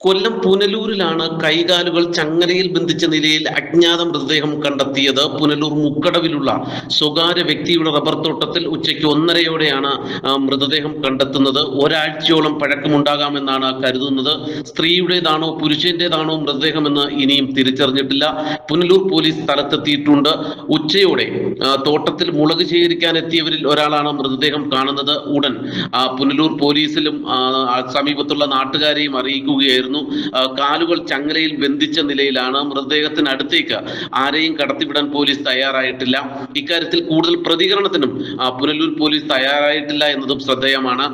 കൊല്ലം പുനലൂരിലാണ് കൈകാലുകൾ ചങ്ങലയിൽ ബന്ധിച്ച നിലയിൽ അജ്ഞാത മൃതദേഹം കണ്ടെത്തിയത്. പുനലൂർ മുക്കടവിലുള്ള സ്വകാര്യ വ്യക്തിയുടെ റബ്ബർ തോട്ടത്തിൽ ഉച്ചയ്ക്ക് 1:30-യോടെയാണ് മൃതദേഹം കണ്ടെത്തുന്നത്. ഒരാഴ്ചയോളം പഴക്കമുണ്ടാകാമെന്നാണ് കരുതുന്നത്. സ്ത്രീയുടേതാണോ പുരുഷന്റേതാണോ മൃതദേഹമെന്ന് ഇനിയും തിരിച്ചറിഞ്ഞിട്ടില്ല. പുനലൂർ പോലീസ് സ്ഥലത്തെത്തിയിട്ടുണ്ട്. ഉച്ചയോടെ തോട്ടത്തിൽ മുളക് ശേഖരിക്കാൻ എത്തിയവരിൽ ഒരാളാണ് മൃതദേഹം കാണുന്നത്. ഉടൻ പുനലൂർ പോലീസിലും സമീപത്തുള്ള നാട്ടുകാരെയും അറിയിക്കുകയായിരുന്നു. കാലുകൾ ചങ്ങലയിൽ ബന്ധിച്ച നിലയിലാണ്. മൃതദേഹത്തിനടുത്തേക്ക് ആരെയും കടത്തിവിടാൻ പോലീസ് തയ്യാറായിട്ടില്ല. ഇക്കാര്യത്തിൽ കൂടുതൽ പ്രതികരണത്തിനും പുനലൂർ പോലീസ് തയ്യാറായിട്ടില്ല എന്നതും ശ്രദ്ധേയമാണ്.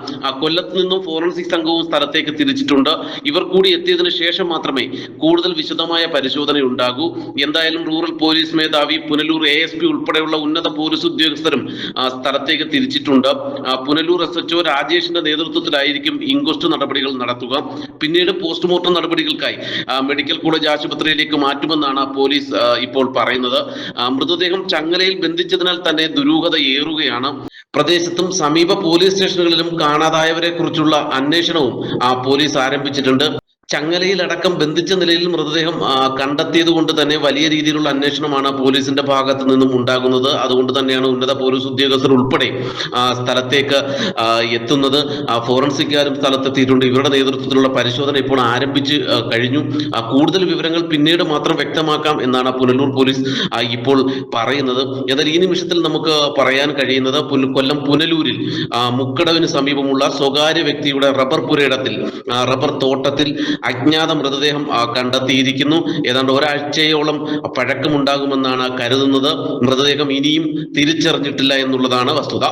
കൊല്ലത്ത് നിന്നും ഫോറൻസിക് സംഘവും സ്ഥലത്തേക്ക് തിരിച്ചിട്ടുണ്ട്. ഇവർ കൂടി എത്തിയതിനു ശേഷം മാത്രമേ കൂടുതൽ വിശദമായ പരിശോധന ഉണ്ടാകൂ. എന്തായാലും റൂറൽ പോലീസ് മേധാവി, പുനലൂർ ASP ഉൾപ്പെടെയുള്ള ഉന്നത പോലീസ് ഉദ്യോഗസ്ഥരും സ്ഥലത്തേക്ക് തിരിച്ചിട്ടുണ്ട്. പുനലൂർ SHO രാജേഷിന്റെ നേതൃത്വത്തിലായിരിക്കും ഇൻക്വസ്റ്റ് നടപടികൾ നടത്തുക. പിന്നീട് പോസ്റ്റ്മോർട്ടം നടപടികൾക്കായി മെഡിക്കൽ കോളേജ് ആശുപത്രിയിലേക്ക് മാറ്റുമെന്നാണ് പോലീസ് ഇപ്പോൾ പറയുന്നത്. മൃതദേഹം ചങ്ങലയിൽ ബന്ധിച്ചതിനാൽ തന്നെ ദുരൂഹത ഏറുകയാണ്. പ്രദേശത്തും സമീപ പോലീസ് സ്റ്റേഷനുകളിലും കാണാതായവരെ കുറിച്ചുള്ള അന്വേഷണവും പോലീസ് ആരംഭിച്ചിട്ടുണ്ട്. ചങ്ങലയിലടക്കം ബന്ധിച്ച നിലയിൽ മൃതദേഹം കണ്ടെത്തിയത് കൊണ്ട് തന്നെ വലിയ രീതിയിലുള്ള അന്വേഷണമാണ് പോലീസിന്റെ ഭാഗത്ത് നിന്നും ഉണ്ടാകുന്നത്. അതുകൊണ്ട് തന്നെയാണ് ഉന്നത പോലീസ് ഉദ്യോഗസ്ഥർ ഉൾപ്പെടെ സ്ഥലത്തേക്ക് എത്തുന്നത്. ഫോറൻസിക്കാരും സ്ഥലത്തെത്തിയിട്ടുണ്ട്. ഇവരുടെ നേതൃത്വത്തിലുള്ള പരിശോധന ഇപ്പോൾ ആരംഭിച്ച് കഴിഞ്ഞു. കൂടുതൽ വിവരങ്ങൾ പിന്നീട് മാത്രം വ്യക്തമാക്കാം എന്നാണ് പുനലൂർ പോലീസ് ഇപ്പോൾ പറയുന്നത്. എന്നാൽ ഈ നിമിഷത്തിൽ നമുക്ക് പറയാൻ കഴിയുന്നത് കൊല്ലം പുനലൂരിൽ മുക്കടവിന് സമീപമുള്ള സ്വകാര്യ വ്യക്തിയുടെ റബ്ബർ പുരയിടത്തിൽ റബ്ബർ തോട്ടത്തിൽ അജ്ഞാത മൃതദേഹം കണ്ടെത്തിയിരിക്കുന്നു. ഏതാണ്ട് ഒരാഴ്ചയോളം പഴക്കമുണ്ടാകുമെന്നാണ് കരുതുന്നത്. മൃതദേഹം ഇനിയും തിരിച്ചറിഞ്ഞിട്ടില്ല എന്നുള്ളതാണ് വസ്തുത.